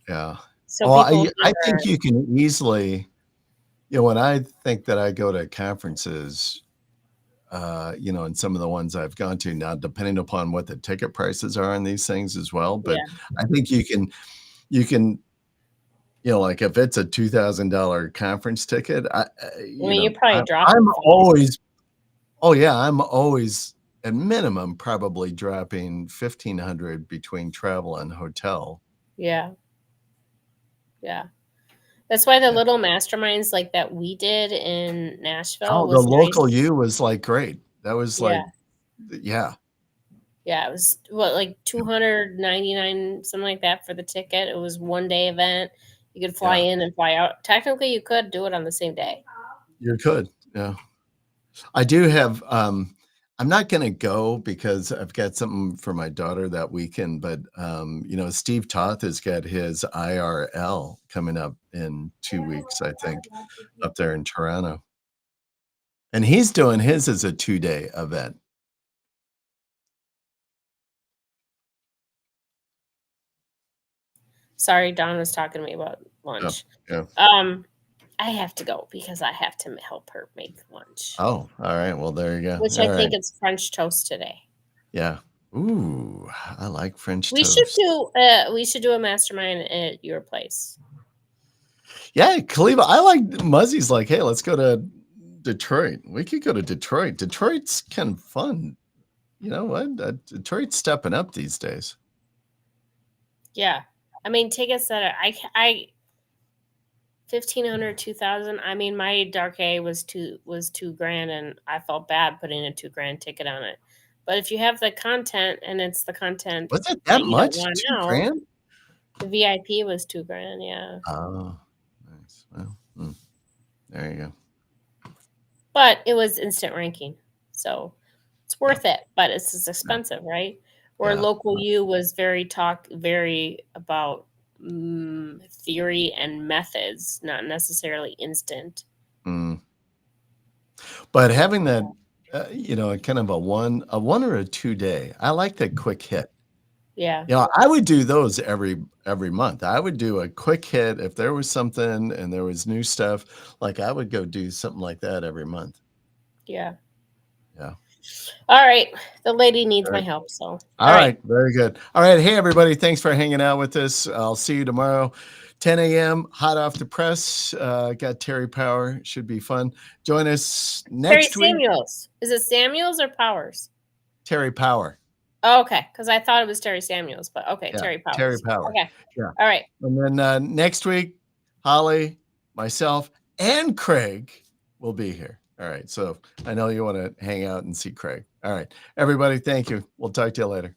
Yeah. So Well, people I think you can easily, when I think that I go to conferences, and some of the ones I've gone to now, depending upon what the ticket prices are on these things as well. But I think you can, like if it's a $2,000 conference ticket, you're probably dropping I'm 5. always, I'm always at minimum probably dropping $1,500 between travel and hotel. Yeah. Yeah. That's why the little masterminds like that we did in Nashville Oh, the was local nice. U was like great. That was like, yeah. Yeah, it was like $299, something like that for the ticket. It was 1-day event. You could fly in and fly out. Technically, you could do it on the same day. You could, yeah. I do have, I'm not gonna go because I've got something for my daughter that weekend, but, Steve Toth has got his IRL coming up in 2 weeks, I think, up there in Toronto. And he's doing his as a 2-day event. Sorry, Don was talking to me about lunch. Yeah. I have to go because I have to help her make lunch. Oh, all right. Well, there you go. Which I think it's French toast today. Yeah. Ooh, I like French We toast. should do a mastermind at your place. Yeah, Cleveland. I like Muzzy's like, hey, let's go to Detroit. We could go to Detroit. Detroit's kind of fun. You know what? Detroit's stepping up these days. Yeah. I mean, tickets that I 1,500, 2,000. I mean, my Dark A was $2,000, and I felt bad putting a $2,000 ticket on it. But if you have the content and it's the content Was it that you much? don't want $2,000? the VIP was $2,000. Yeah. Oh, nice. Well, there you go. But it was instant ranking, so it's worth it. But it's expensive, right? Where local U was very about theory and methods, not necessarily instant. But having that, kind of a one or a 2-day, I like that quick hit. Yeah. I would do those every month. I would do a quick hit if there was something and there was new stuff. Like I would go do something like that every month. Yeah. Yeah. All right. The lady needs my help. So, all right. Very good. All right. Hey, everybody. Thanks for hanging out with us. I'll see you tomorrow, 10 a.m. Hot off the press. Got Terry Power. Should be fun. Join us next week. Samuels. Is it Samuels or Powers? Terry Power. Oh, okay. Because I thought it was Terry Samuels, but okay. Yeah, Terry Powers. Terry Power. Okay. Yeah. All right. And then next week, Holly, myself, and Craig will be here. All right. So I know you want to hang out and see Craig. All right. Everybody, thank you. We'll talk to you later.